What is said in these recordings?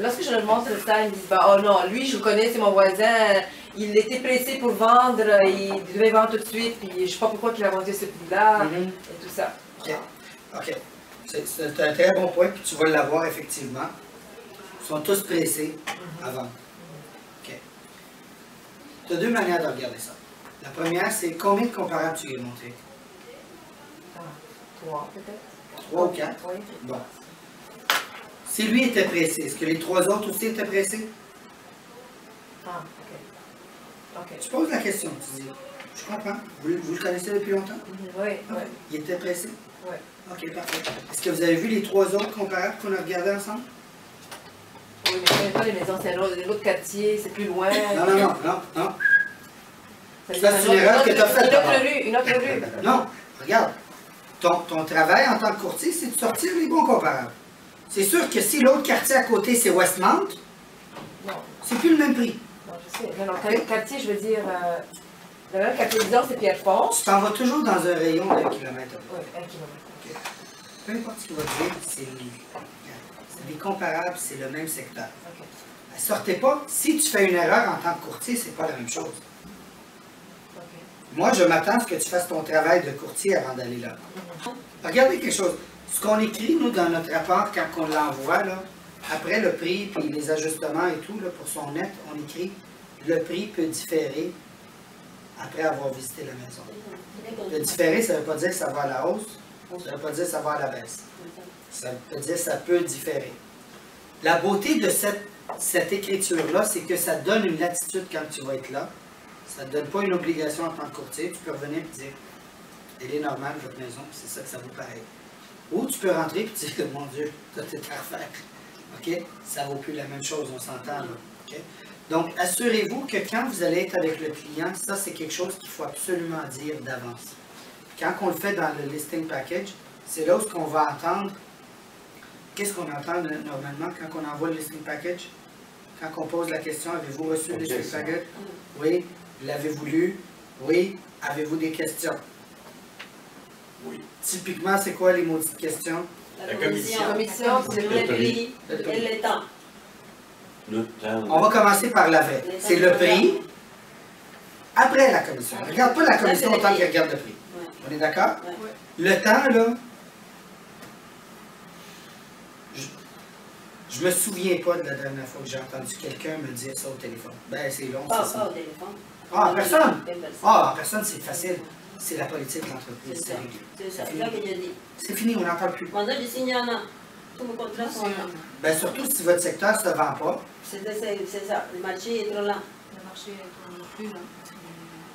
lorsque je leur montre ça, ils me disent bah, oh non, lui je le connais, c'est mon voisin, il était pressé pour vendre, il devait vendre tout de suite, puis je ne sais pas pourquoi il a vendu ce prix-là, et tout ça. OK. OK. C'est un très bon point, puis tu vas l'avoir effectivement. Ils sont tous pressés à vendre. OK. Tu as deux manières de regarder ça. La première, c'est combien de comparables tu lui as montré? 3 peut-être. 3 ou 4? Oui. Bon. Si lui était pressé, est-ce que les 3 autres aussi étaient pressés? Ah, ok. Tu poses la question, tu dis, je comprends. Vous le connaissez depuis longtemps? Oui, oui. Il était pressé? Oui. OK, parfait. Est-ce que vous avez vu les 3 autres comparables qu'on a regardés ensemble? Oui, mais je ne connais pas les maisons, c'est l'autre quartier, c'est plus loin. Non. Ça, c'est une erreur que tu as faite. Une autre rue. Non, regarde. Ton travail en tant que courtier, c'est de sortir les bons comparables. C'est sûr que si l'autre quartier à côté, c'est Westmount, c'est plus le même prix. Non, je sais. Non, quartier, je veux dire, le même quartier, disons, c'est Pierrefonds. Tu t'en vas toujours dans un rayon d'1 kilomètre. Oui, 1 kilomètre. Okay. Peu importe ce qu'il va te dire, c'est des comparables, c'est le même secteur. Okay. Sortez pas. Si tu fais une erreur en tant que courtier, c'est pas la même chose. Moi, je m'attends à ce que tu fasses ton travail de courtier avant d'aller là. Regardez quelque chose. Ce qu'on écrit, nous, dans notre rapport, quand on l'envoie, là, après le prix, puis les ajustements et tout, là, pour son net, on écrit « Le prix peut différer après avoir visité la maison ». Le différer, ça ne veut pas dire que ça va à la hausse, ça ne veut pas dire que ça va à la baisse. Ça veut dire que ça peut différer. La beauté de cette écriture-là, c'est que ça donne une latitude quand tu vas être là. Ça ne te donne pas une obligation en tant que courtier. Tu peux revenir et dire « Elle est normale, votre maison, c'est ça que ça vaut pareil. » Ou tu peux rentrer et dire « Mon Dieu, tout est à refaire. » OK? Ça ne vaut plus la même chose, on s'entend là. OK? Donc, assurez-vous que quand vous allez être avec le client, ça, c'est quelque chose qu'il faut absolument dire d'avance. Quand on le fait dans le listing package, c'est là où on va entendre. Qu'est-ce qu'on entend normalement quand on envoie le listing package? Quand on pose la question, avez-vous reçu le listing package? Oui. L'avez-vous lu? Oui. Avez-vous des questions? Oui. Typiquement, c'est quoi les maudites questions? La commission. La commission, c'est le prix. Et le temps. Le temps. On va commencer par l'avant. C'est le prix. Après la commission. Regarde pas la commission autant qu'il regarde le prix. On est d'accord? Le temps, là, je me souviens pas de la dernière fois que j'ai entendu quelqu'un me dire ça au téléphone. Ben, c'est long, c'est ça. Pas au téléphone. Ah, en personne? Ah, en personne, c'est facile. C'est la politique de l'entreprise. C'est ça, c'est ça que j'ai dit. C'est fini, on n'en parle plus. Quand je signe un an, tous mes contrats sont là. Ben, surtout si votre secteur ne se vend pas. C'est ça, le marché est trop lent. Le marché est trop plus, là.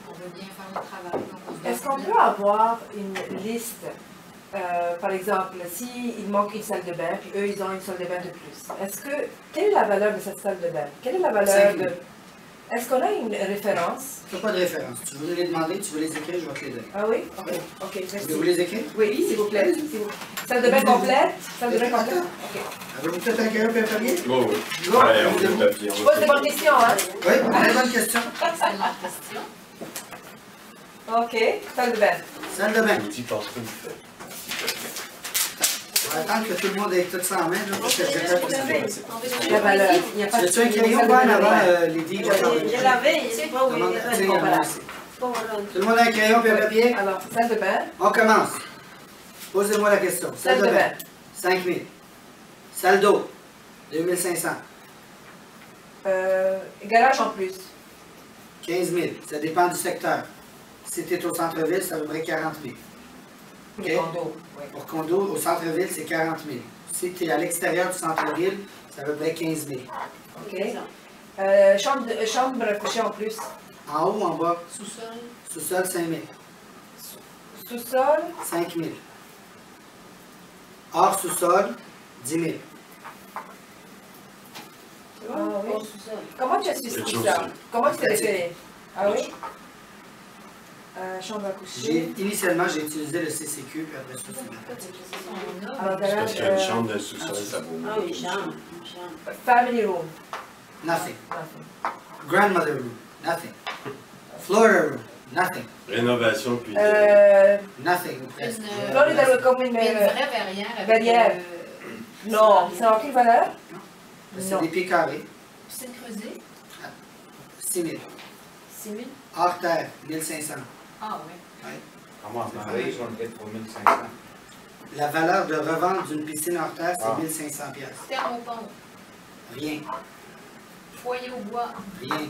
On veut bien faire le travail. Est-ce qu'on peut avoir une liste, par exemple, s'il manque une salle de bain, puis eux, ils ont une salle de bain de plus, quelle est la valeur de cette salle de bain? Quelle est la valeur de... Est-ce qu'on a une référence? Tu n'as pas de référence. Tu veux les demander, tu veux les écrire, je vais te les donner. Ah oui? Ok, ok, merci. Voulez-vous les écrire? Oui, s'il vous plaît. Salle de bain complète? Salle de bain complète? Ok. Avez-vous peut-être un crayon et un papier? Oui, oui. Bon, Ouais, on fait le papier. Je pose des bonnes questions, hein? Oui, très bonne question. Excellente question. Ok, salle de bain. Salle de bain. Je vous dis, pense que vous faites. On va attendre que tout le monde ait tout ça en main, là, parce que je vais pas La valeur. Il n'y a pas As-tu un crayon en avant, Lydie? Je l'avais, je sais pas où il est. Tout le monde a un crayon et un papier? Alors, salle de bain. On commence. Posez-moi la question. Salle de bain. 5 000. Salle d'eau. 2 500. Garage en plus. 15 000. Ça dépend du secteur. Si tu es au centre-ville, ça vaudrait 40 000. Pour les condos. Oui. Pour condo, au centre-ville, c'est 40 000. Si tu es à l'extérieur du centre-ville, ça vaut près 15 000. Ok. Chambre couchée en plus. En haut ou en bas? Sous-sol. Sous-sol, 5 000. Sous-sol. 5 000. Hors sous-sol, 10 000. Ah oui. Comment tu as su ça? Comment tu t'es référé? Ah oui? Chambre à coucher. Initialement, j'ai utilisé le CCQ, puis après ça, c'est ma pratique. Alors, Parce qu'une chambre de sous-sol, ça vaut. Ah oui, chambre. Family room. Nothing. Nothing. Grandmother room, nothing. Florida room, nothing. Rénovation, puis. Nothing, ou presque. Florida room comme une Mais une vraie verrière. verrière. Non, ça n'a aucune valeur? C'est Non. des pieds carrés. Piscine creusée? 6 000. 6 000? Hors terre, 1 500. Ah oui. Comment on arrive sur le 3500? La valeur de revente d'une piscine hors terre, c'est Ah. 1 500 piastres. Thermopompe. Rien. Foyer au bois. Rien.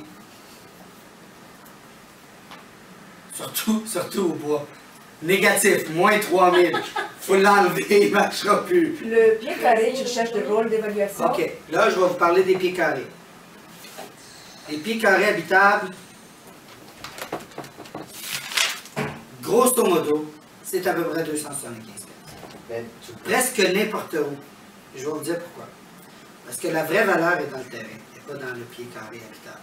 Surtout au bois. Négatif, moins 3 000. Faut l'enlever, il ne marchera plus. Le pied carré, je cherche de rôle d'évaluation. OK, là, je vais vous parler des pieds carrés. Les pieds carrés habitables, grosso modo, c'est à peu près 275 piastres. Ben, tu Presque n'importe où. Je vais vous dire pourquoi. Parce que la vraie valeur est dans le terrain, et pas dans le pied carré habitable.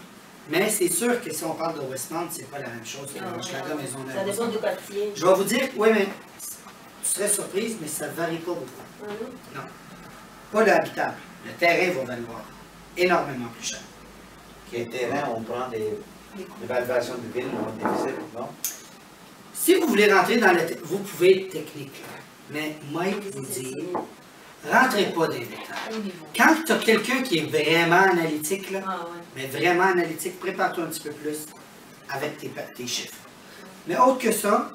Mais c'est sûr que si on parle de Westmount, c'est pas la même chose que Non, Hochelaga non. Maisonneuve. Ça dépend du quartier. Je vais vous dire, oui, mais tu serais surprise, mais ça ne varie pas beaucoup. Ah, non? Non. Pas le habitable. Le terrain va valoir énormément plus cher. les terrains, on prend des évaluations de ville, on déficit, non? Si vous voulez rentrer dans le... Vous pouvez être technique, là. Mais Mike vous dit, rentrez pas dans les détails. Au niveau. Quand tu as quelqu'un qui est vraiment analytique, là, Ah, ouais. mais vraiment analytique, prépare-toi un petit peu plus avec tes chiffres. Mais autre que ça,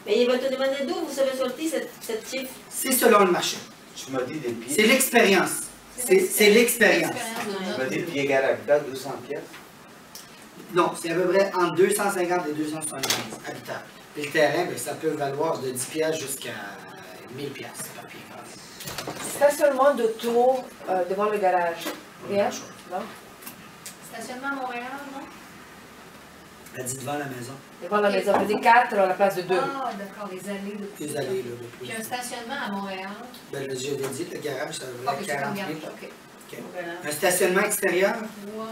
Mais il va te demander d'où vous avez sorti cette chiffre. c'est selon le marché. Tu m'as dit des pieds. C'est l'expérience. C'est l'expérience. Tu m'as dit le pied égal habitable, 200 pièces. Non, c'est à peu près entre 250 et 275 habitables. Et le terrain, ben, ça peut valoir de 10 piastres jusqu'à 1000 piastres par pied carré. Stationnement d'auto devant le garage. Rien? Non? Stationnement à Montréal, non? Elle dit devant la maison. Devant la maison. On faisait 4 à la place de 2. Ah, d'accord, les allées de Plus allées, là, de Puis plus. un stationnement à Montréal. Ben, là, j'avais dit, le garage, ça Ah, vaut mais c'est 40 comme 000. garage, ok. OK. Voilà. Un stationnement extérieur, Ouais.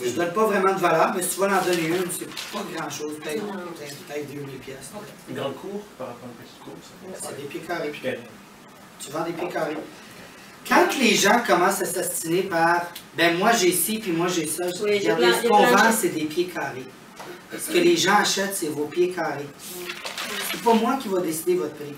je ne donne pas vraiment de valeur, mais si tu vas en donner une, c'est pas grand-chose. Peut-être 2000 piastres. Une grande cour par rapport à une petite cour, ça C'est des pieds carrés. Puis carré. Tu vends des pieds carrés. Quand les gens commencent à s'astiner par « ben moi j'ai ci, puis moi j'ai ça », Oui, j'ai regardez, plein- ce j'ai qu'on plein de vend, choses. c'est des pieds carrés. Ce que les gens achètent, c'est vos pieds carrés. C'est pas moi qui va décider votre prix.